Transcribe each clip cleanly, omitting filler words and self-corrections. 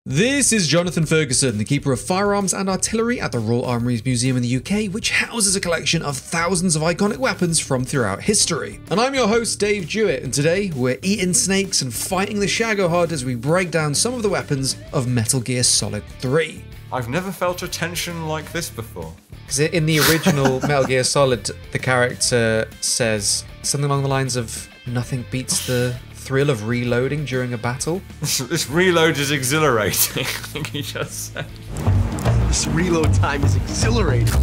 This is Jonathan Ferguson, the Keeper of Firearms and Artillery at the Royal Armouries Museum in the UK, which houses a collection of thousands of iconic weapons from throughout history. And I'm your host, Dave Jewett, and today we're eating snakes and fighting the Shagohod as we break down some of the weapons of Metal Gear Solid 3. I've never felt a tension like this before. Because in the original Metal Gear Solid, the character says something along the lines of, "Nothing beats the thrill of reloading during a battle." This reload is exhilarating, I think he just said. This reload time is exhilarating.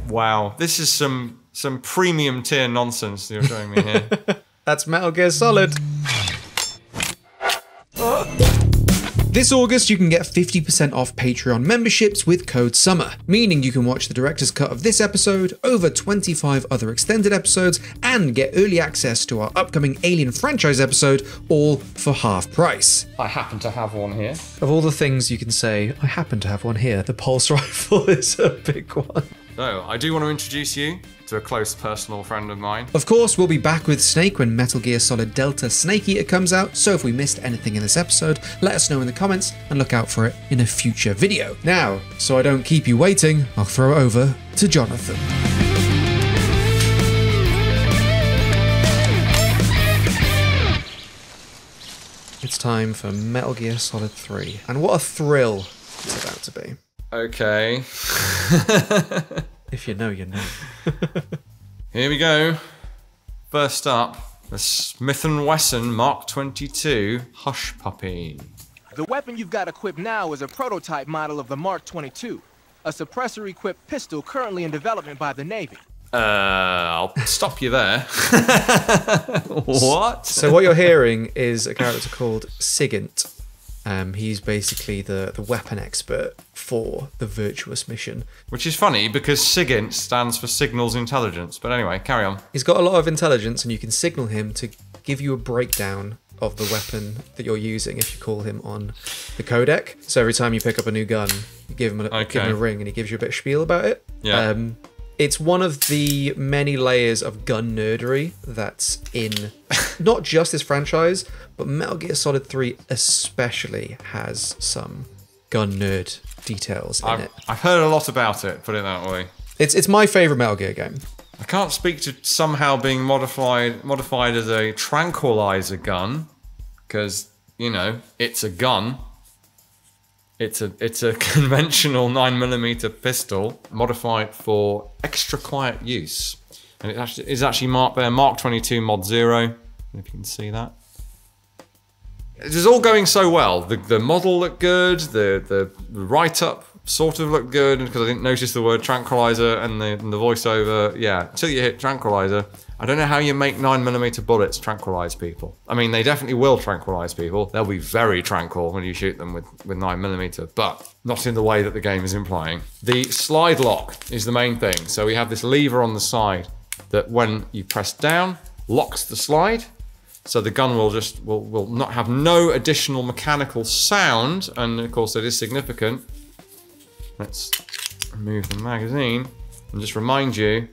Wow, this is some premium tier nonsense you're showing me here. That's Metal Gear Solid. This August, you can get 50% off Patreon memberships with code SUMMER, meaning you can watch the director's cut of this episode, over 25 other extended episodes, and get early access to our upcoming Alien franchise episode, all for half price. I happen to have one here. Of all the things you can say, I happen to have one here, the pulse rifle is a big one. So, I do want to introduce you to a close personal friend of mine. Of course, we'll be back with Snake when Metal Gear Solid Delta Snake Eater comes out, so if we missed anything in this episode, let us know in the comments and look out for it in a future video. Now, so I don't keep you waiting, I'll throw it over to Jonathan. It's time for Metal Gear Solid 3, and what a thrill it's about to be. Okay. If you know, you know. Here we go. First up, the Smith & Wesson MK.22 Hush Puppy. The weapon you've got equipped now is a prototype model of the MK.22, a suppressor-equipped pistol currently in development by the Navy. I'll stop you there. What? So what you're hearing is a character called Sigint. He's basically the weapon expert for the Virtuous mission. Which is funny because SIGINT stands for Signals Intelligence. But anyway, carry on. He's got a lot of intelligence and you can signal him to give you a breakdown of the weapon that you're using if you call him on the codec. So every time you pick up a new gun, you give him a ring and he gives you a bit of spiel about it. Yeah. It's one of the many layers of gun nerdery that's in not just this franchise, but Metal Gear Solid 3 especially has some gun nerd details in it. I've heard a lot about it, put it that way. It's my favourite Metal Gear game. I can't speak to somehow being modified as a tranquilizer gun, because, you know, it's a gun. It's a conventional 9mm pistol modified for extra quiet use, and it is actually marked there MK.22 Mod 0. If you can see that, it is all going so well. The model looked good. The write up sort of looked good because I didn't notice the word tranquilizer and the voiceover. Yeah, until you hit tranquilizer. I don't know how you make 9mm bullets tranquilize people. I mean, they definitely will tranquilize people. They'll be very tranquil when you shoot them with 9mm, but not in the way that the game is implying. The slide lock is the main thing. So we have this lever on the side that when you press down, locks the slide. So the gun will not have no additional mechanical sound. And of course, that is significant. Let's remove the magazine and just remind you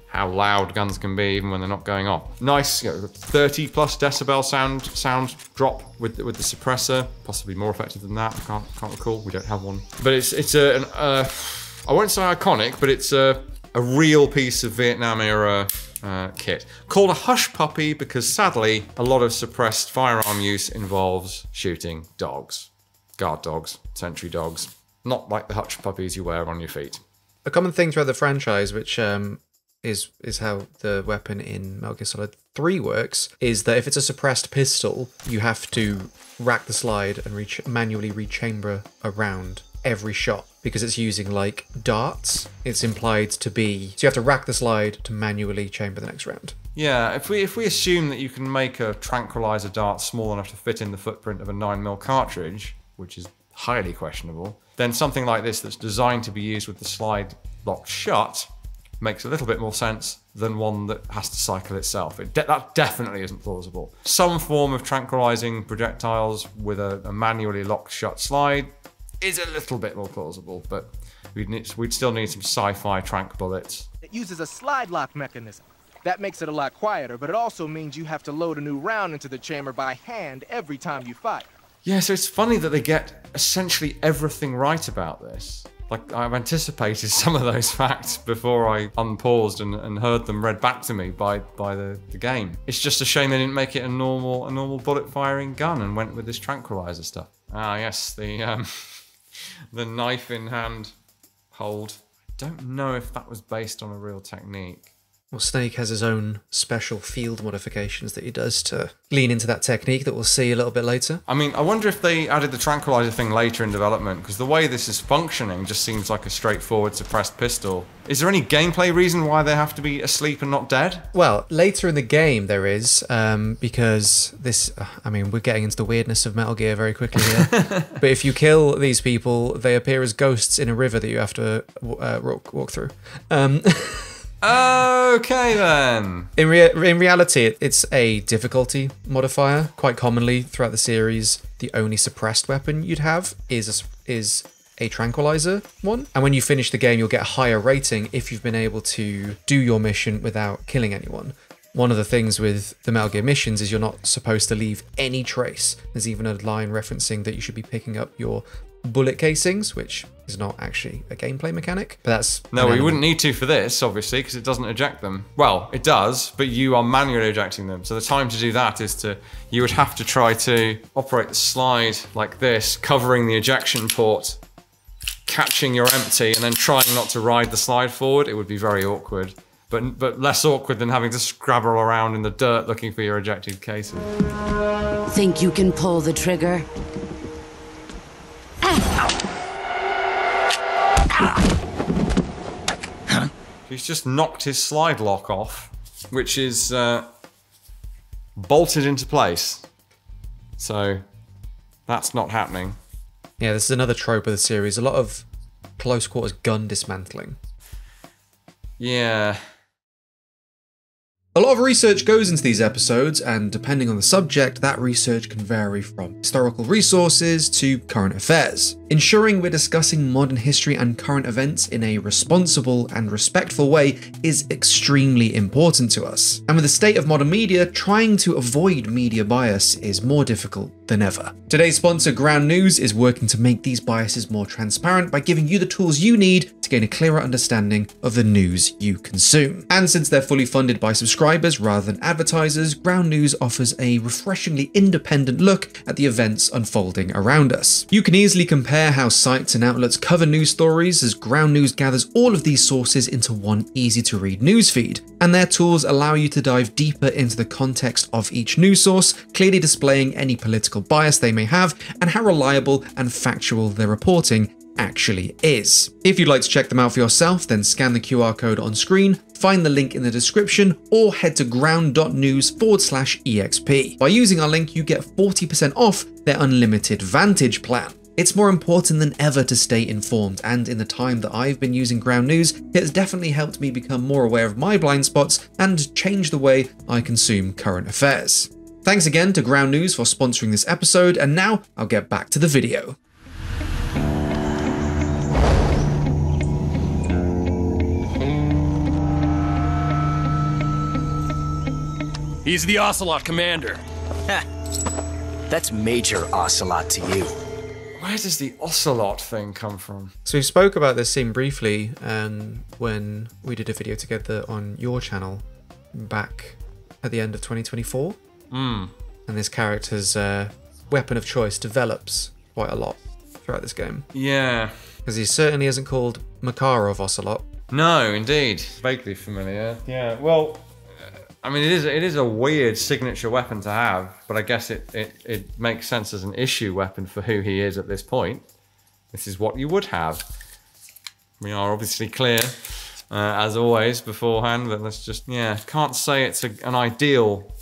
how loud guns can be even when they're not going off. Nice, 30 plus decibel sound drop with the suppressor, possibly more effective than that. I can't recall. We don't have one, but it's I won't say iconic, but it's a real piece of Vietnam era kit called a Hush Puppy because sadly a lot of suppressed firearm use involves shooting dogs, guard dogs, sentry dogs, not like the Hush Puppies you wear on your feet. A common thing throughout the franchise, which is how the weapon in Metal Gear Solid 3 works, is that if it's a suppressed pistol, you have to rack the slide and manually rechamber around every shot because it's using like darts. It's implied to be, so you have to rack the slide to manually chamber the next round. Yeah, if we assume that you can make a tranquilizer dart small enough to fit in the footprint of a 9mm cartridge, which is highly questionable, then something like this that's designed to be used with the slide locked shut makes a little bit more sense than one that has to cycle itself. That definitely isn't plausible. Some form of tranquilizing projectiles with a manually locked shut slide is a little bit more plausible, but we'd still need some sci-fi tranq bullets. It uses a slide lock mechanism. That makes it a lot quieter, but it also means you have to load a new round into the chamber by hand every time you fire. Yeah, so it's funny that they get essentially everything right about this. Like, I've anticipated some of those facts before I unpaused and heard them read back to me by the game. It's just a shame they didn't make it a normal bullet-firing gun and went with this tranquilizer stuff. Ah, yes, the the knife in hand hold. Don't know if that was based on a real technique. Well, Snake has his own special field modifications that he does to lean into that technique that we'll see a little bit later. I mean, I wonder if they added the tranquilizer thing later in development, because the way this is functioning just seems like a straightforward suppressed pistol. Is there any gameplay reason why they have to be asleep and not dead? Well, later in the game there is, because this, I mean, we're getting into the weirdness of Metal Gear very quickly here. But if you kill these people, they appear as ghosts in a river that you have to walk through. Okay then. In reality, it's a difficulty modifier. Quite commonly throughout the series, the only suppressed weapon you'd have is a tranquilizer one. And when you finish the game, you'll get a higher rating if you've been able to do your mission without killing anyone. One of the things with the Metal Gear missions is you're not supposed to leave any trace. There's even a line referencing that you should be picking up your bullet casings, which is not actually a gameplay mechanic, but that's... No, we wouldn't need to for this, obviously, because it doesn't eject them. Well, it does, but you are manually ejecting them. So the time to do that is you would have to try to operate the slide like this, covering the ejection port, catching your empty, and then trying not to ride the slide forward. It would be very awkward, but less awkward than having to scrabble around in the dirt looking for your ejected cases. Think you can pull the trigger? He's just knocked his slide lock off, which is bolted into place. So that's not happening. Yeah, this is another trope of the series. A lot of close quarters gun dismantling. Yeah. A lot of research goes into these episodes, and depending on the subject, that research can vary from historical resources to current affairs. Ensuring we're discussing modern history and current events in a responsible and respectful way is extremely important to us. And with the state of modern media, trying to avoid media bias is more difficult than ever. Today's sponsor, Ground News, is working to make these biases more transparent by giving you the tools you need to gain a clearer understanding of the news you consume. And since they're fully funded by subscribers rather than advertisers, Ground News offers a refreshingly independent look at the events unfolding around us. You can easily compare how sites and outlets cover news stories, as Ground News gathers all of these sources into one easy-to-read newsfeed, and their tools allow you to dive deeper into the context of each news source, clearly displaying any political bias they may have and how reliable and factual their reporting actually is. If you'd like to check them out for yourself, then scan the QR code on screen, find the link in the description, or head to ground.news/EXP. By using our link, you get 40% off their unlimited Vantage plan. It's more important than ever to stay informed, and in the time that I've been using Ground News, it has definitely helped me become more aware of my blind spots and change the way I consume current affairs. Thanks again to Ground News for sponsoring this episode, and now I'll get back to the video. He's the Ocelot commander. That's Major Ocelot to you. Where does the Ocelot thing come from? So we spoke about this scene briefly when we did a video together on your channel back at the end of 2024. And this character's weapon of choice develops quite a lot throughout this game. Yeah. Because he certainly isn't called Makarov Ocelot. No, indeed. Vaguely familiar. Yeah, well, I mean, it is a weird signature weapon to have, but I guess it makes sense as an issue weapon for who he is at this point. This is what you would have. We are obviously clear, as always, beforehand, but let's just, yeah, can't say it's an ideal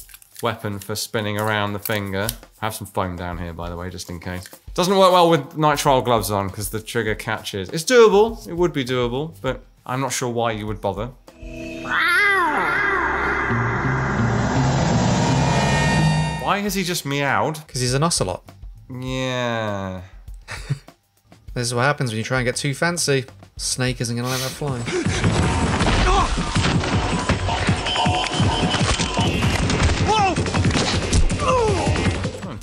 weapon for spinning around the finger. I have some foam down here, by the way, just in case. Doesn't work well with nitrile gloves on because the trigger catches. It's doable, it would be doable, but I'm not sure why you would bother. Why has he just meowed? Because he's an Ocelot. Yeah. This is what happens when you try and get too fancy. Snake isn't going to let that fly.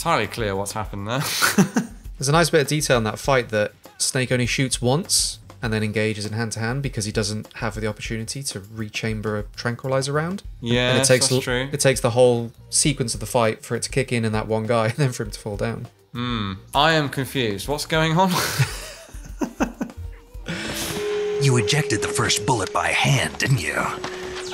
entirely clear what's happened there. There's a nice bit of detail in that fight that Snake only shoots once and then engages in hand-to-hand because he doesn't have the opportunity to rechamber a tranquilizer round. Yeah, and that's true. It takes the whole sequence of the fight for it to kick in that one guy and then for him to fall down. I am confused. What's going on? You ejected the first bullet by hand, didn't you?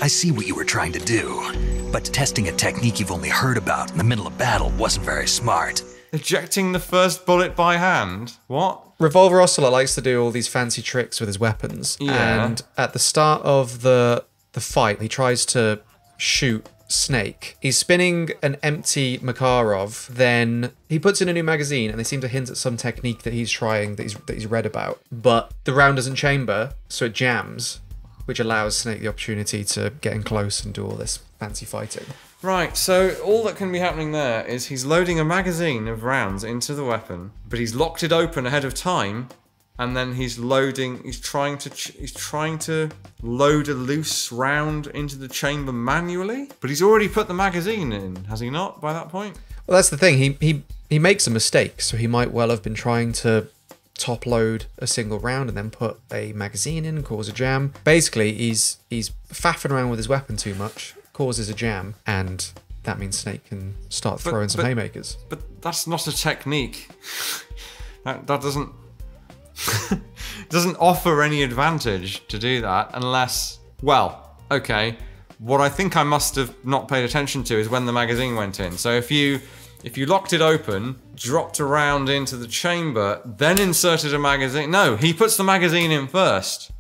I see what you were trying to do, but testing a technique you've only heard about in the middle of battle wasn't very smart. Ejecting the first bullet by hand? What? Revolver Ocelot likes to do all these fancy tricks with his weapons. Yeah. And at the start of the fight, he tries to shoot Snake. He's spinning an empty Makarov, then he puts in a new magazine and they seem to hint at some technique that he's trying, that he's read about. But the round doesn't chamber, so it jams, which allows Snake the opportunity to get in close and do all this fancy fighting. Right, so all that can be happening there is he's loading a magazine of rounds into the weapon, but he's locked it open ahead of time, and then he's trying to load a loose round into the chamber manually, but he's already put the magazine in, has he not, by that point? Well, that's the thing, he makes a mistake, so he might well have been trying to top load a single round and then put a magazine in and cause a jam. Basically, he's faffing around with his weapon too much, causes a jam, and that means Snake can start throwing some haymakers. But that's not a technique. That doesn't doesn't offer any advantage to do that unless, well, okay, what I think I must have not paid attention to is when the magazine went in. So if you locked it open, dropped a round into the chamber, then inserted a magazine. No, he puts the magazine in first.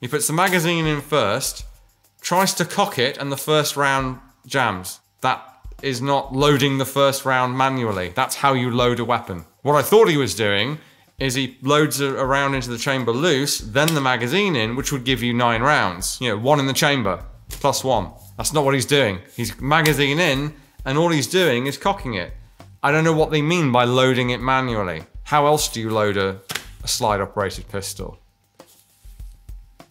He puts the magazine in first, tries to cock it, and the first round jams. That is not loading the first round manually. That's how you load a weapon. What I thought he was doing is he loads a round into the chamber loose, then the magazine in, which would give you 9 rounds. You know, 1 in the chamber, plus 1. That's not what he's doing. He's magazine in, and all he's doing is cocking it. I don't know what they mean by loading it manually. How else do you load a slide-operated pistol?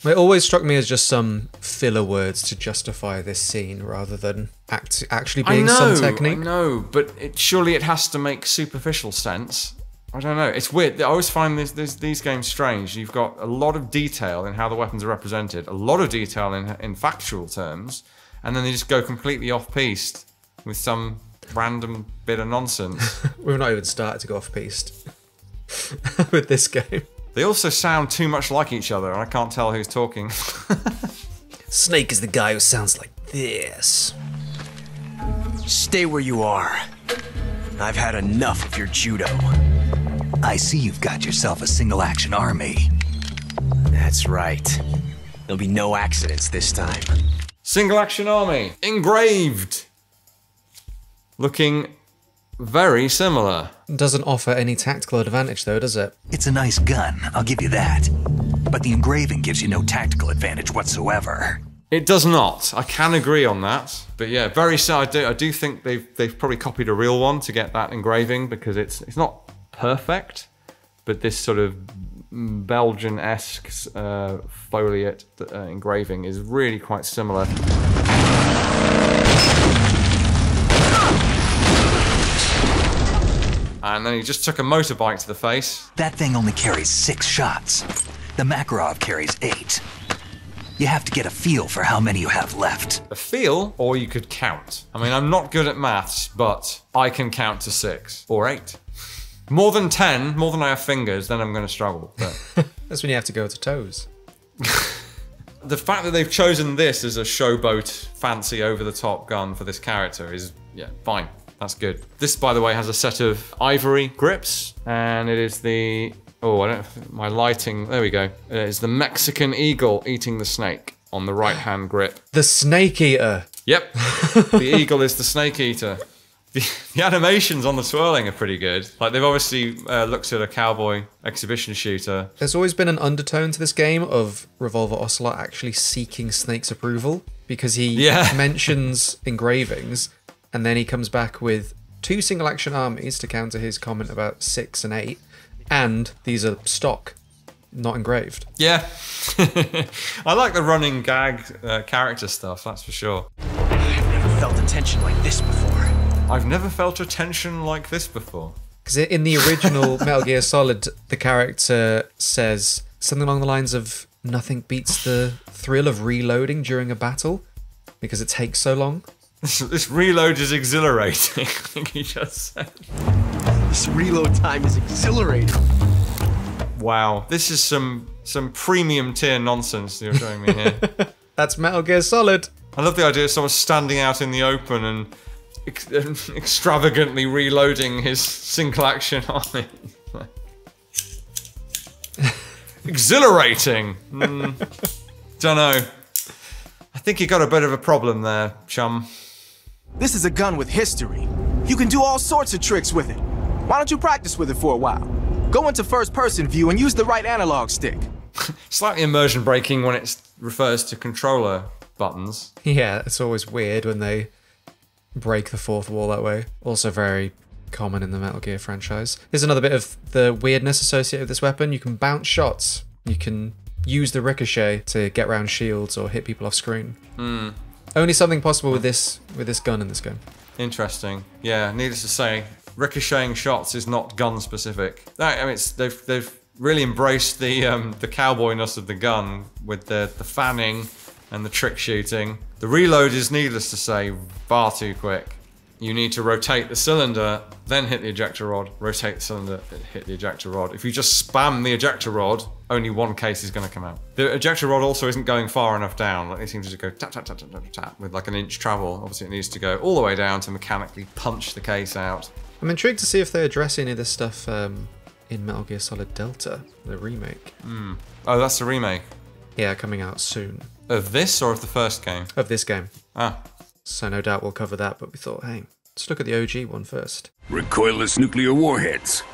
It always struck me as just some filler words to justify this scene rather than actually being some technique. I know, but surely it has to make superficial sense. I don't know. It's weird. I always find these games strange. You've got a lot of detail in how the weapons are represented, a lot of detail in factual terms, and then they just go completely off-piste with some random bit of nonsense. We've not even started to go off-piste with this game. They also sound too much like each other, and I can't tell who's talking. Snake is the guy who sounds like this. Stay where you are. I've had enough of your judo. I see you've got yourself a single-action army. That's right. There'll be no accidents this time. Single action army. Engraved. Looking very similar. Doesn't offer any tactical advantage though, does it? It's a nice gun, I'll give you that. But the engraving gives you no tactical advantage whatsoever. It does not. I can agree on that. But yeah, very similar. I do think they've probably copied a real one to get that engraving because it's not perfect, but this sort of Belgian-esque foliate engraving is really quite similar. And then he just took a motorbike to the face. That thing only carries 6 shots. The Makarov carries 8. You have to get a feel for how many you have left. A feel, or you could count. I mean, I'm not good at maths, but I can count to 6 or 8. More than 10, more than I have fingers, then I'm going to struggle. But That's when you have to go to toes. the fact that they've chosen this as a showboat, fancy, over-the-top gun for this character is, yeah, fine. That's good. This, by the way, has a set of ivory grips, and it is the... Oh, I don't... My lighting... There we go. It is the Mexican eagle eating the snake on the right-hand grip. The snake eater. Yep. The eagle is the snake eater. The animations on the swirling are pretty good. Like, they've obviously looked at a cowboy exhibition shooter. There's always been an undertone to this game of Revolver Ocelot actually seeking Snake's approval, because he mentions engravings, and then he comes back with 2 single-action armies to counter his comment about 6 and 8, and these are stock, not engraved. Yeah. I like the running gag character stuff, that's for sure. I've never felt a tension like this before. I've never felt a tension like this before. Because in the original Metal Gear Solid, the character says something along the lines of, "Nothing beats the thrill of reloading during a battle because it takes so long." This reload is exhilarating, I think he just said. This reload time is exhilarating. Wow, this is some premium tier nonsense you're showing me here. That's Metal Gear Solid. I love the idea of someone standing out in the open and extravagantly reloading his single action army. Exhilarating. Don't know. I think you got a bit of a problem there, chum. This is a gun with history. You can do all sorts of tricks with it. Why don't you practice with it for a while? Go into first-person view and use the right analog stick. Slightly immersion breaking when it refers to controller buttons. Yeah, it's always weird when they break the fourth wall that way. Also very common in the Metal Gear franchise. Here's another bit of the weirdness associated with this weapon. You can bounce shots. You can use the ricochet to get around shields or hit people off screen. Only something possible with this gun in this game. Interesting. Yeah, needless to say, ricocheting shots is not gun specific. I mean, they've really embraced the cowboyness of the gun with the fanning and the trick shooting. The reload is, needless to say, far too quick. You need to rotate the cylinder, then hit the ejector rod, rotate the cylinder, hit the ejector rod. If you just spam the ejector rod, only one case is going to come out. The ejector rod also isn't going far enough down. Like, it seems to just go tap, tap, tap, tap, tap, tap, with like an inch travel. Obviously, it needs to go all the way down to mechanically punch the case out. I'm intrigued to see if they address any of this stuff in Metal Gear Solid Delta, the remake. Oh, that's the remake? Yeah, coming out soon. Of this or of the first game? Of this game. Ah. So no doubt we'll cover that, but we thought, hey, let's look at the OG one first. Recoilless nuclear warheads.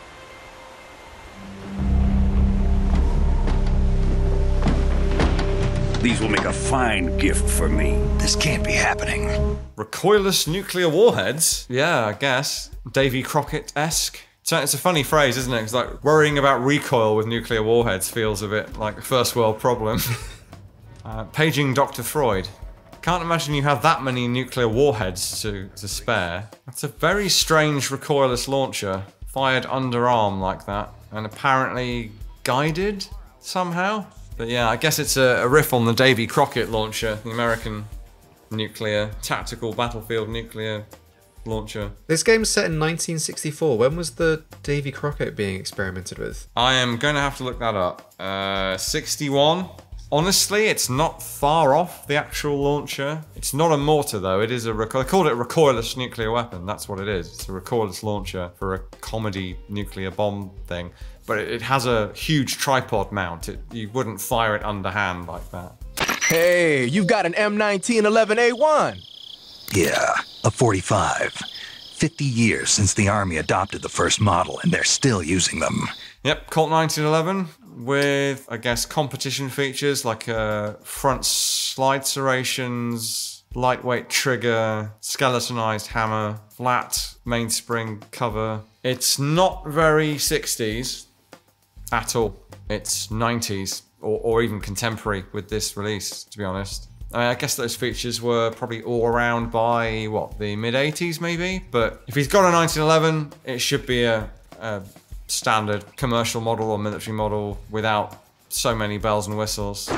These will make a fine gift for me. This can't be happening. Recoilless nuclear warheads? Yeah, I guess. Davy Crockett-esque. It's a funny phrase, isn't it? It's like worrying about recoil with nuclear warheads feels a bit like a first world problem. Paging Dr. Freud. Can't imagine you have that many nuclear warheads to spare. That's a very strange recoilless launcher, fired underarm like that, and apparently guided somehow. But yeah, I guess it's a riff on the Davy Crockett launcher, the American nuclear, tactical battlefield nuclear launcher. This game's set in 1964. When was the Davy Crockett being experimented with? I am going to have to look that up. 61. Honestly, it's not far off the actual launcher. It's not a mortar though, it is a they called it a recoilless nuclear weapon, that's what it is. It's a recoilless launcher for a comedy nuclear bomb thing. But it has a huge tripod mount. You wouldn't fire it underhand like that. Hey, you've got an M1911A1. Yeah, a 45. 50 years since the Army adopted the first model, and they're still using them. Yep, Colt 1911 with, I guess, competition features like front slide serrations, lightweight trigger, skeletonized hammer, flat mainspring cover. It's not very 60s at all. It's 90s or even contemporary with this release, to be honest. I guess those features were probably all around by, what, the mid-80s maybe? But if he's got a 1911, it should be a standard commercial model or military model without so many bells and whistles.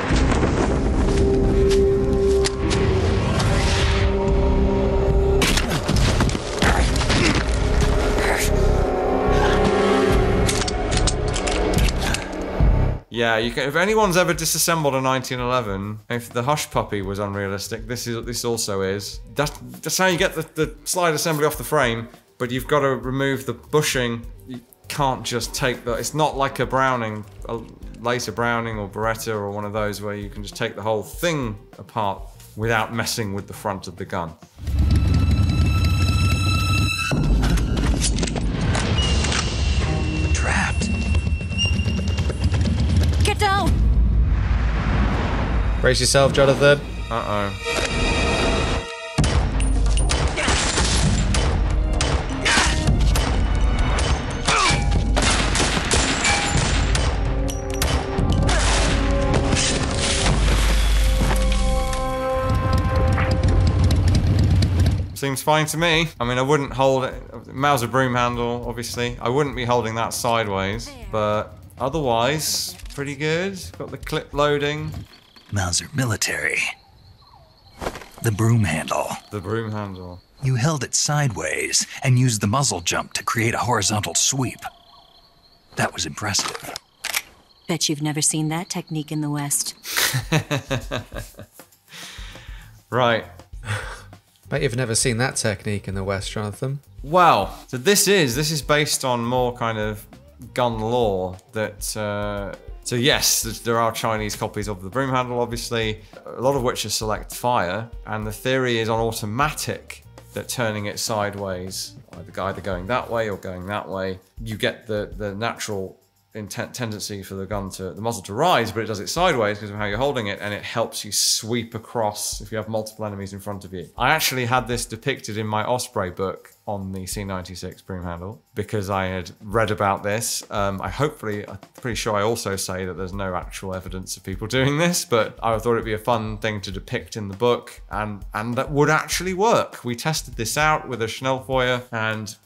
Yeah, you can, if anyone's ever disassembled a 1911, if the Hush Puppy was unrealistic, this also is. That's how you get the slide assembly off the frame, but you've got to remove the bushing. You can't just take the... It's not like a Browning, a later Browning or Beretta or one of those where you can just take the whole thing apart without messing with the front of the gun. Trapped. Get down! Brace yourself, Jonathan. Uh-oh. seems fine to me. I mean, I wouldn't hold it. Mauser Broomhandle, obviously. I wouldn't be holding that sideways, but otherwise, pretty good. Got the clip loading. Mauser military. The Broomhandle. The Broomhandle. You held it sideways and used the muzzle jump to create a horizontal sweep. That was impressive. Bet you've never seen that technique in the West. Right. Bet you've never seen that technique in the West, Jonathan. Well, so this is based on more kind of gun lore that, so yes, there are Chinese copies of the Broomhandle, obviously, a lot of which are select fire, and the theory is on automatic that turning it sideways, either going that way or going that way, you get the natural tendency for the muzzle to rise, but it does it sideways because of how you're holding it, and it helps you sweep across if you have multiple enemies in front of you. I actually had this depicted in my Osprey book on the C96 Broomhandle because I had read about this. I'm pretty sure I also say that there's no actual evidence of people doing this, but I thought it'd be a fun thing to depict in the book, and that would actually work. We tested this out with a Schnellfeuer, and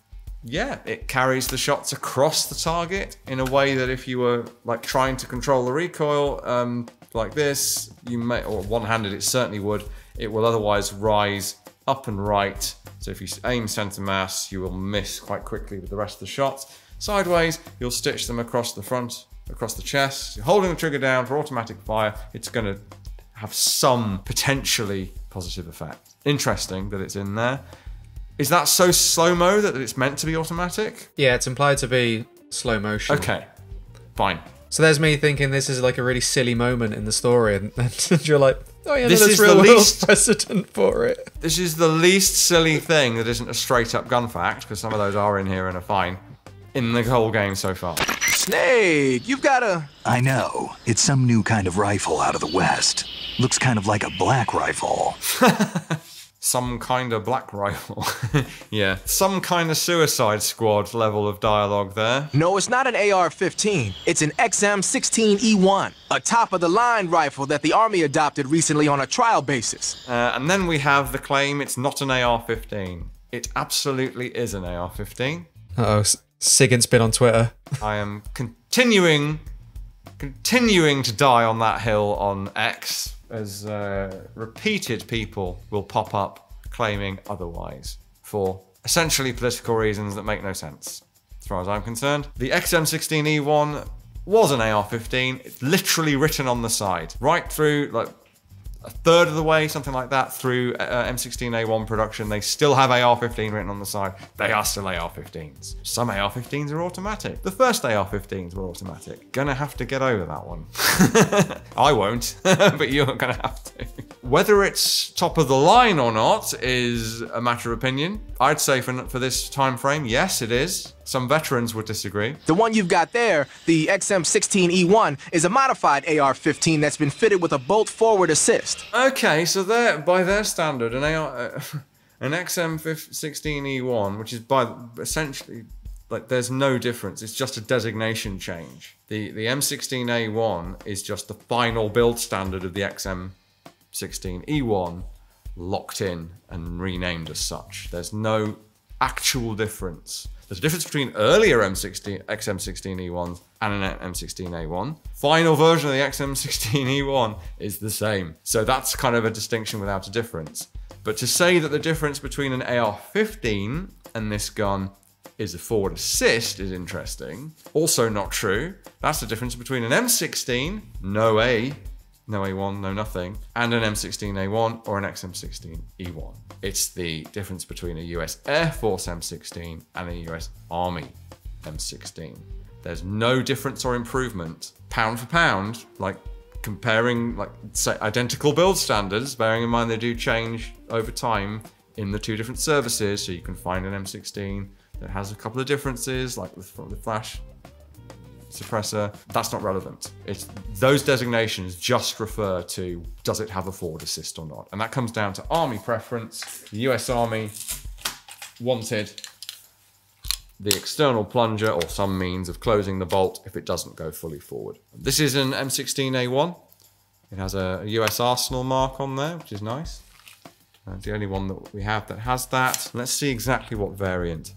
yeah, it carries the shots across the target in a way that if you were like trying to control the recoil like this, you may, or one-handed it certainly would, it will otherwise rise up and right. So if you aim center mass, you will miss quite quickly with the rest of the shots. Sideways, you'll stitch them across the front, across the chest. You're holding the trigger down for automatic fire. It's going to have some potentially positive effect. Interesting that it's in there. Is that so slow-mo that it's meant to be automatic? Yeah, it's implied to be slow motion. Okay, fine. So there's me thinking this is like a really silly moment in the story, and you're like, oh yeah, this no, is there's real the world least precedent for it. This is the least silly thing that isn't a straight-up gun fact, because some of those are in here and are fine, in the whole game so far. Snake, you've got a... I know. It's some new kind of rifle out of the West. Looks kind of like a black rifle. Some kind of black rifle. Yeah, some kind of Suicide Squad level of dialogue there. No, it's not an AR-15. It's an XM16E1, a top-of-the-line rifle that the Army adopted recently on a trial basis. And then we have the claim it's not an AR-15. It absolutely is an AR-15. Uh-oh, Sigint's been on Twitter. I am continuing to die on that hill on X, as repeated people will pop up claiming otherwise for essentially political reasons that make no sense, as far as I'm concerned. The XM16E1 was an AR-15. It's literally written on the side, right through like a third of the way, something like that, through M16A1 production. They still have AR-15 written on the side. They are still AR-15s. Some AR-15s are automatic. The first AR-15s were automatic. Gonna have to get over that one. I won't, but you're gonna have to. Whether it's top of the line or not is a matter of opinion. I'd say for this time frame, yes, it is. Some veterans would disagree. The one you've got there, the XM16E1, is a modified AR-15 that's been fitted with a bolt forward assist. Okay, so by their standard, an XM16E1, which is essentially, like, there's no difference. It's just a designation change. The M16A1 is just the final build standard of the XM16E1, locked in and renamed as such. There's no actual difference. There's a difference between earlier XM16E1s and an M16A1. Final version of the XM16E1 is the same. So that's kind of a distinction without a difference. But to say that the difference between an AR-15 and this gun is a forward assist is interesting. Also not true. That's the difference between an M16, no A1, no nothing, and an M16A1 or an XM16E1. It's the difference between a US Air Force M16 and a US Army M16. There's no difference or improvement, pound for pound, like comparing, like, say, identical build standards, bearing in mind they do change over time in the two different services, so you can find an M16 that has a couple of differences, like the flash suppressor. That's not relevant. It's those designations just refer to, does it have a forward assist or not? And that comes down to Army preference. The US Army wanted the external plunger or some means of closing the bolt if it doesn't go fully forward. This is an M16A1. It has a US Arsenal mark on there, which is nice. The only one that we have that has that. Let's see exactly what variant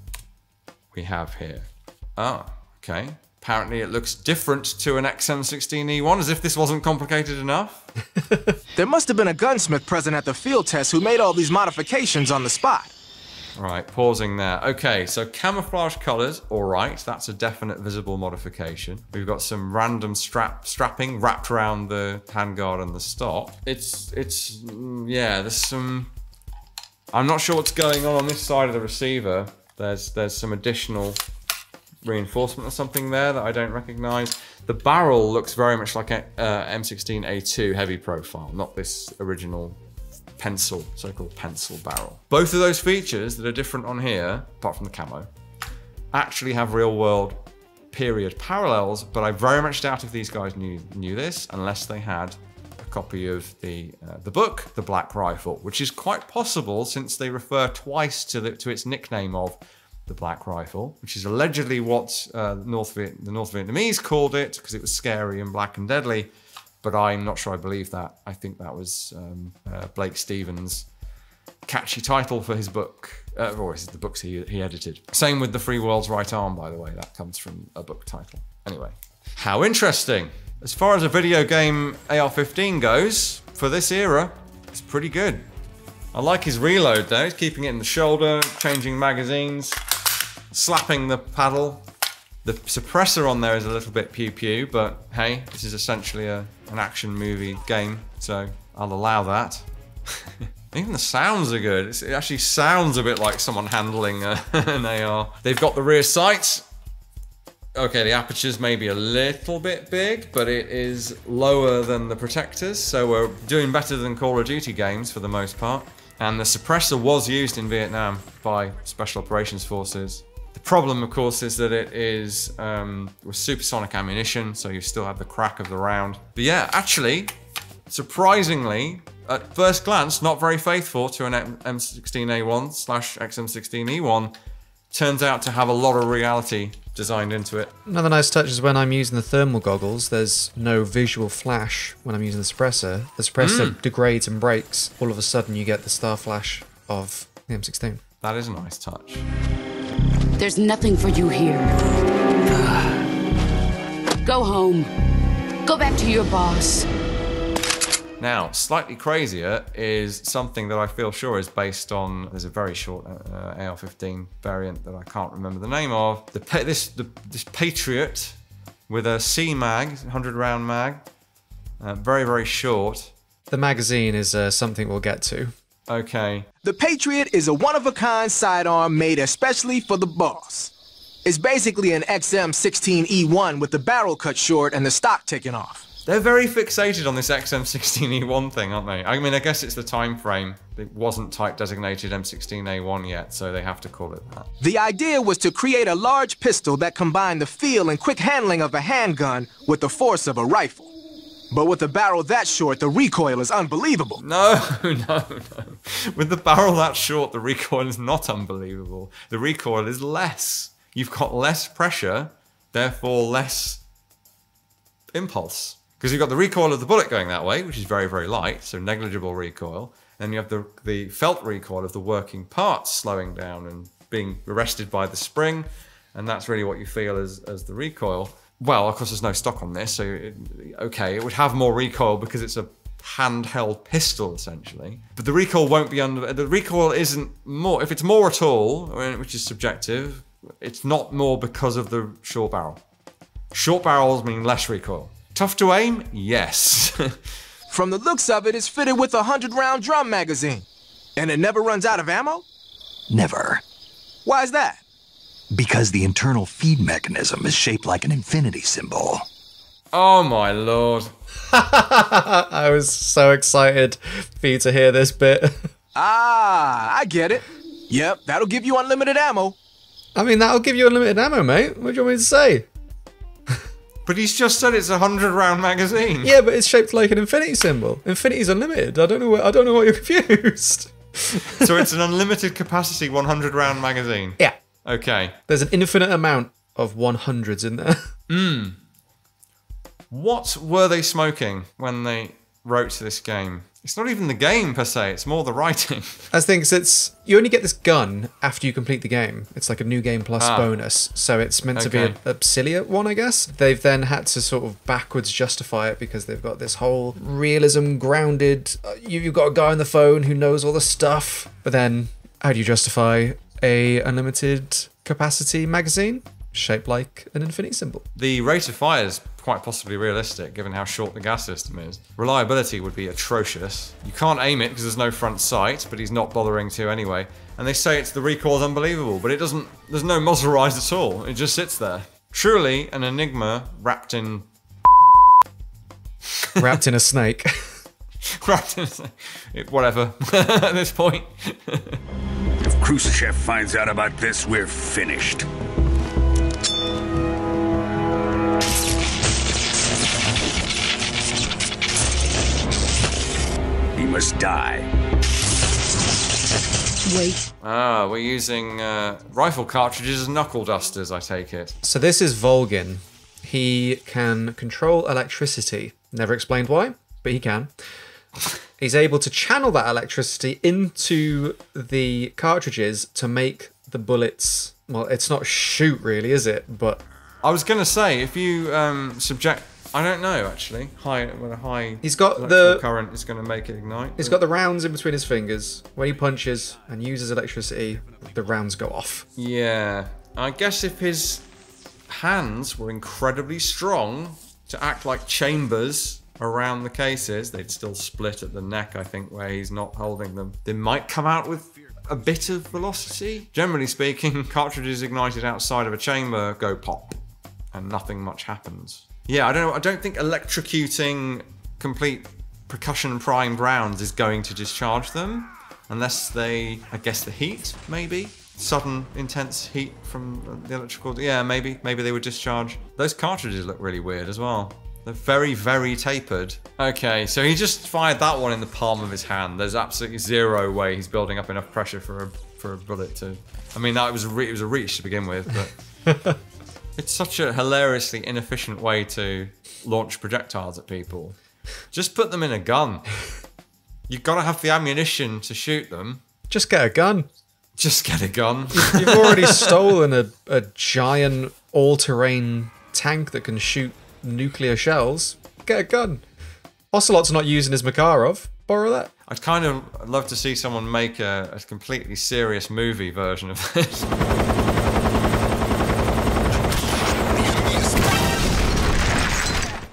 we have here. Oh, okay. Apparently it looks different to an XM16E1, as if this wasn't complicated enough. There must have been a gunsmith present at the field test who made all these modifications on the spot. All right, pausing there. Okay, so camouflage colors, all right, that's a definite visible modification. We've got some random strapping wrapped around the handguard and the stock. Yeah, there's some... I'm not sure what's going on this side of the receiver. There's some additional reinforcement or something there that I don't recognize. The barrel looks very much like a M16A2 heavy profile, not this original pencil, so-called pencil barrel. Both of those features that are different on here, apart from the camo, actually have real-world period parallels, but I very much doubt if these guys knew this unless they had a copy of the book, The Black Rifle, which is quite possible since they refer twice to its nickname of the Black Rifle, which is allegedly what the North Vietnamese called it because it was scary and black and deadly, but I'm not sure I believe that. I think that was Blake Stevens' catchy title for his book, or the books he edited. Same with The Free World's Right Arm, by the way, that comes from a book title. Anyway, how interesting. As far as a video game AR-15 goes, for this era, it's pretty good. I like his reload though, he's keeping it in the shoulder, changing magazines, slapping the paddle. The suppressor on there is a little bit pew-pew, but hey, this is essentially an action movie game, so I'll allow that. Even the sounds are good. It actually sounds a bit like someone handling an AR. They've got the rear sights. Okay, the aperture's maybe a little bit big, but it is lower than the protectors, so we're doing better than Call of Duty games for the most part. And the suppressor was used in Vietnam by Special Operations Forces. The problem, of course, is that it is with supersonic ammunition, so you still have the crack of the round. But yeah, actually, surprisingly, at first glance, not very faithful to an M16A1/XM16E1. Turns out to have a lot of reality designed into it. Another nice touch is when I'm using the thermal goggles, there's no visual flash when I'm using the suppressor. The suppressor degrades and breaks. All of a sudden you get the star flash of the M16. That is a nice touch. There's nothing for you here. Go home. Go back to your boss. Now, slightly crazier is something that I feel sure is based on, there's a very short AR-15 variant that I can't remember the name of. This Patriot with a C mag, 100 round mag, very, very short. The magazine is something we'll get to. Okay. The Patriot is a one-of-a-kind sidearm made especially for the boss. It's basically an XM16E1 with the barrel cut short and the stock taken off. They're very fixated on this XM16E1 thing, aren't they? I mean, I guess it's the time frame. It wasn't type designated M16A1 yet, so they have to call it that. The idea was to create a large pistol that combined the feel and quick handling of a handgun with the force of a rifle. But with a barrel that short, the recoil is unbelievable. No. With the barrel that short, the recoil is not unbelievable. The recoil is less. You've got less pressure, therefore less impulse. Because you've got the recoil of the bullet going that way, which is very, very light, so negligible recoil. And you have the felt recoil of the working parts slowing down and being arrested by the spring. And that's really what you feel as the recoil. Well, of course, there's no stock on this, so okay, it would have more recoil because it's a handheld pistol, essentially. But the recoil won't be the recoil isn't more, if it's more at all, which is subjective, it's not more because of the short barrel. Short barrels mean less recoil. Tough to aim? Yes. From the looks of it, it's fitted with a 100-round drum magazine. And it never runs out of ammo? Never. Why is that? Because the internal feed mechanism is shaped like an infinity symbol. Oh my lord. I was so excited for you to hear this bit. I get it. Yep, that'll give you unlimited ammo. I mean, that'll give you unlimited ammo, mate. What do you want me to say? But he's just said it's a 100-round magazine. Yeah, but it's shaped like an infinity symbol. Infinity's unlimited. I don't know what you're confused. So it's an unlimited capacity 100-round magazine. Yeah. Okay. There's an infinite amount of 100s in there. What were they smoking when they wrote this game? It's not even the game per se, it's more the writing. I think it's you only get this gun after you complete the game. It's like a new game plus bonus, so it's meant to be a obsolete one, I guess. They've then had to sort of backwards justify it because they've got this whole realism grounded. You've got a guy on the phone who knows all the stuff, but then how do you justify a unlimited capacity magazine shaped like an infinity symbol? The rate of fire is quite possibly realistic given how short the gas system is. Reliability would be atrocious. You can't aim it because there's no front sight, but he's not bothering to anyway. And they say the recoil is unbelievable, but it doesn't, there's no muzzle rise at all. It just sits there. Truly an enigma wrapped in... wrapped in a snake. Wrapped in a snake. Whatever, at this point. If Khrushchev finds out about this, we're finished. He must die. Wait. We're using rifle cartridges as knuckle dusters, I take it. So this is Volgin. He can control electricity. Never explained why, but he can. He's able to channel that electricity into the cartridges to make the bullets... Well, it's not shoot really, is it? But I was going to say, if you subject... I don't know, actually. He's got the current is going to make it ignite. He's got the rounds in between his fingers. When he punches and uses electricity, the rounds go off. Yeah. I guess if his hands were incredibly strong to act like chambers around the cases, they'd still split at the neck, I think, where he's not holding them. They might come out with a bit of velocity. Generally speaking, cartridges ignited outside of a chamber go pop, and nothing much happens. Yeah, I don't know. I don't think electrocuting complete percussion primed rounds is going to discharge them, unless they, I guess, the heat, maybe? Sudden, intense heat from the electrical... Yeah, maybe they would discharge. Those cartridges look really weird as well. They're very, very tapered. Okay, so he just fired that one in the palm of his hand. There's absolutely zero way he's building up enough pressure for a bullet to... I mean, it was a reach to begin with, but... It's such a hilariously inefficient way to launch projectiles at people. Just put them in a gun. You've got to have the ammunition to shoot them. Just get a gun. Just get a gun. You've already stolen a giant all-terrain tank that can shoot nuclear shells. Get a gun. Ocelot's not using his Makarov. Borrow that. I'd kind of love to see someone make a completely serious movie version of this.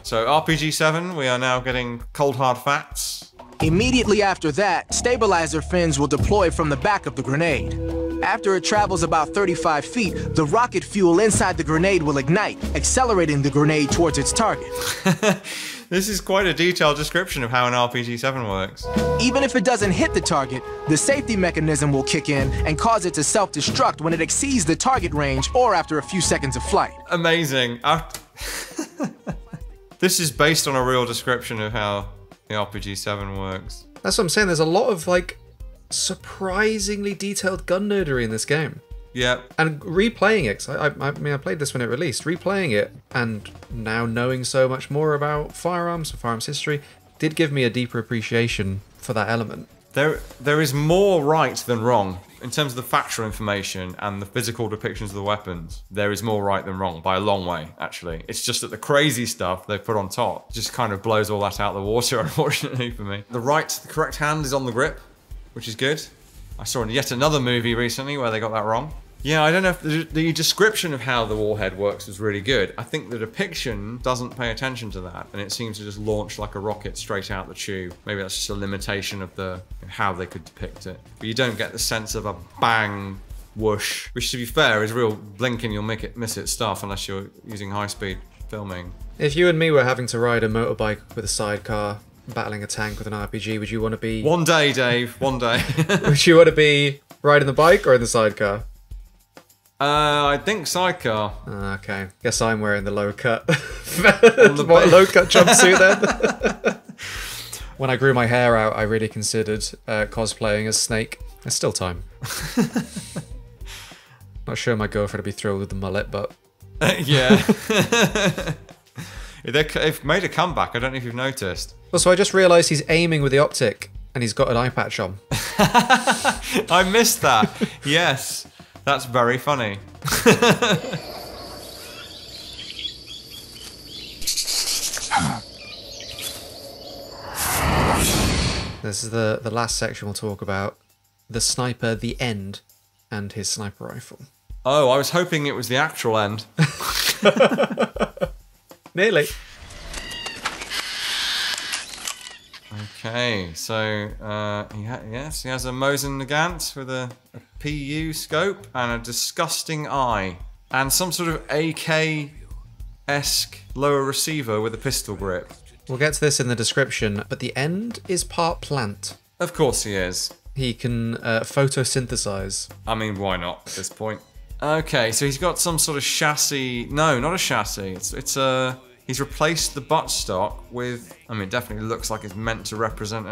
So RPG-7, we are now getting cold hard facts. Immediately after that, stabilizer fins will deploy from the back of the grenade. After it travels about 35 feet, the rocket fuel inside the grenade will ignite, accelerating the grenade towards its target. This is quite a detailed description of how an RPG-7 works. Even if it doesn't hit the target, the safety mechanism will kick in and cause it to self-destruct when it exceeds the target range or after a few seconds of flight. Amazing. This is based on a real description of how the RPG-7 works. That's what I'm saying. There's a lot of, like, surprisingly detailed gun nerdery in this game. Yeah. And replaying it, 'cause I mean, I played this when it released. Replaying it, and now knowing so much more about firearms and firearms history, did give me a deeper appreciation for that element. There is more right than wrong. In terms of the factual information and the physical depictions of the weapons, there is more right than wrong, by a long way, actually. It's just that the crazy stuff they put on top just kind of blows all that out of the water, unfortunately for me. The correct hand is on the grip, which is good. I saw yet another movie recently where they got that wrong. Yeah, I don't know if the description of how the warhead works was really good. I think the depiction doesn't pay attention to that, and it seems to just launch like a rocket straight out the tube. Maybe that's just a limitation of how they could depict it. But you don't get the sense of a bang, whoosh, which, to be fair, is real blink and you'll miss it stuff unless you're using high-speed filming. If you and me were having to ride a motorbike with a sidecar, battling a tank with an RPG, would you want to be... One day, Dave, one day. Would you want to be riding the bike or in the sidecar? I think sidecar. Okay. Guess I'm wearing the low-cut. Low-cut jumpsuit then? When I grew my hair out, I really considered cosplaying as Snake. There's still time. Not sure my girlfriend would be thrilled with the mullet, but... Yeah. They've made a comeback. I don't know if you've noticed. Well, so I just realised he's aiming with the optic, and he's got an eye patch on. I missed that. Yes, that's very funny. This is the last section we'll talk about. The sniper, the end, and his sniper rifle. Oh, I was hoping it was the actual end. Nearly. Okay, so he has a Mosin Nagant with a PU scope and a disgusting eye. And some sort of AK-esque lower receiver with a pistol grip. We'll get to this in the description, but the end is part plant. Of course he is. He can photosynthesize. I mean, why not at this point? Okay, so he's got some sort of chassis. No, not a chassis. He's replaced the buttstock with. I mean, it definitely looks like it's meant to represent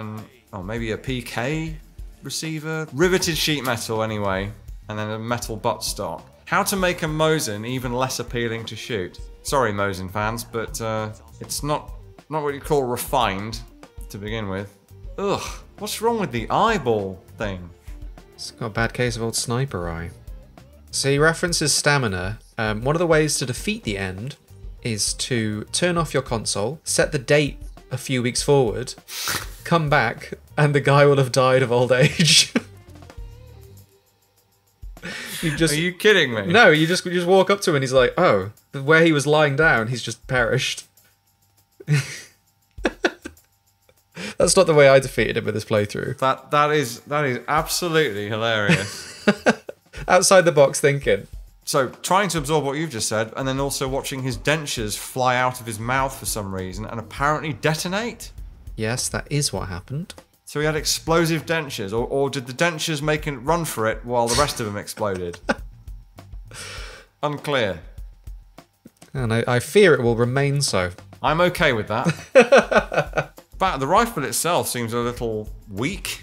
maybe a PK receiver, riveted sheet metal anyway, and then a metal buttstock. How to make a Mosin even less appealing to shoot? Sorry, Mosin fans, but it's not what you call refined to begin with. Ugh, what's wrong with the eyeball thing? It's got a bad case of old sniper eye. So he references stamina. One of the ways to defeat the end is to turn off your console, set the date a few weeks forward, come back, and the guy will have died of old age. Are you kidding me? No, you just walk up to him and he's like, oh, where he was lying down, he's just perished. That's not the way I defeated him with this playthrough. That is absolutely hilarious. Outside the box thinking. So, trying to absorb what you've just said, and then also watching his dentures fly out of his mouth for some reason, and apparently detonate? Yes, that is what happened. So he had explosive dentures, or did the dentures make him run for it while the rest of them exploded? Unclear. And I fear it will remain so. I'm okay with that. But the rifle itself seems a little weak.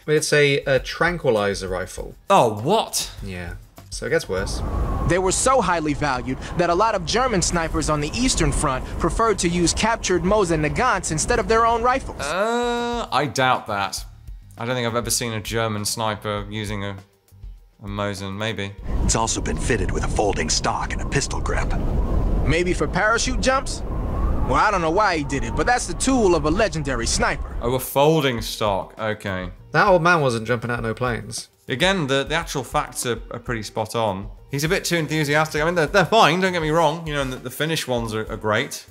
It's a tranquilizer rifle. Oh, what? Yeah. So it gets worse. They were so highly valued that a lot of German snipers on the Eastern Front preferred to use captured Mosin Nagants instead of their own rifles. I doubt that. I don't think I've ever seen a German sniper using a Mosin, maybe. It's also been fitted with a folding stock and a pistol grip. Maybe for parachute jumps? Well, I don't know why he did it, but that's the tool of a legendary sniper. Oh, a folding stock. Okay. That old man wasn't jumping out of no planes. Again, the actual facts are pretty spot on. He's a bit too enthusiastic. I mean, they're fine, don't get me wrong. You know, and the Finnish ones are great,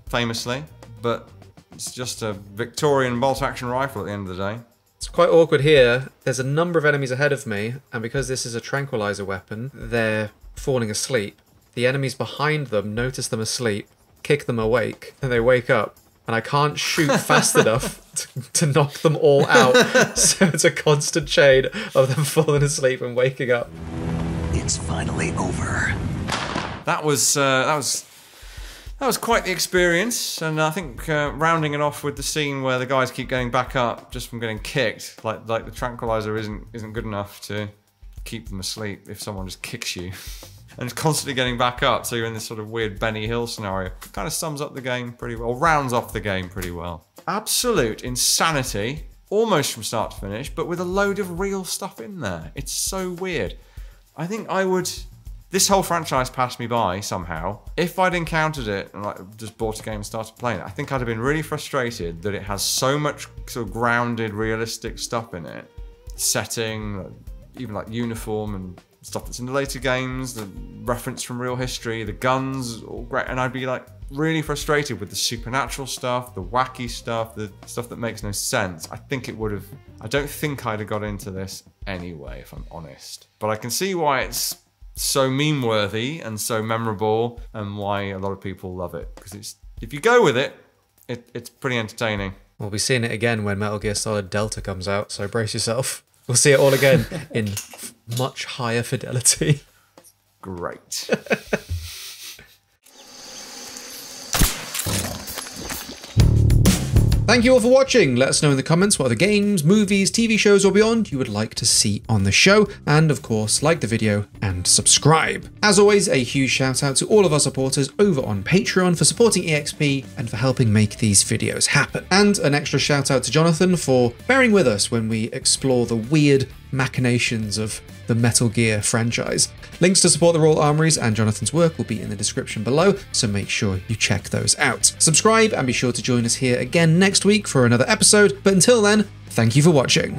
famously. But it's just a Victorian bolt-action rifle at the end of the day. It's quite awkward here. There's a number of enemies ahead of me, and because this is a tranquilizer weapon, they're falling asleep. The enemies behind them notice them asleep, kick them awake, and they wake up. And I can't shoot fast enough to knock them all out. So it's a constant chain of them falling asleep and waking up. It's finally over. That was quite the experience, and I think rounding it off with the scene where the guys keep getting back up just from getting kicked, like the tranquilizer isn't good enough to keep them asleep if someone just kicks you. And it's constantly getting back up, so you're in this sort of weird Benny Hill scenario. Kind of sums up the game pretty well, rounds off the game pretty well. Absolute insanity, almost from start to finish, but with a load of real stuff in there. It's so weird. I think this whole franchise passed me by somehow. If I'd encountered it and just bought a game and started playing it, I think I'd have been really frustrated that it has so much sort of grounded, realistic stuff in it. Setting, even like uniform and stuff that's in the later games, the reference from real history, the guns, all great, and I'd be like really frustrated with the supernatural stuff, the wacky stuff, the stuff that makes no sense. I don't think I'd have got into this anyway, if I'm honest. But I can see why it's so meme-worthy and so memorable, and why a lot of people love it, because if you go with it, it's pretty entertaining. We'll be seeing it again when Metal Gear Solid Delta comes out, so brace yourself. We'll see it all again in much higher fidelity. Great. Thank you all for watching. Let us know in the comments what other games, movies, TV shows, or beyond you would like to see on the show. And of course, like the video and subscribe. As always, a huge shout out to all of our supporters over on Patreon for supporting EXP and for helping make these videos happen. And an extra shout out to Jonathan for bearing with us when we explore the weird machinations of the Metal Gear franchise. Links to support the Royal Armouries and Jonathan's work will be in the description below, so make sure you check those out. Subscribe and be sure to join us here again next week for another episode, but until then, thank you for watching.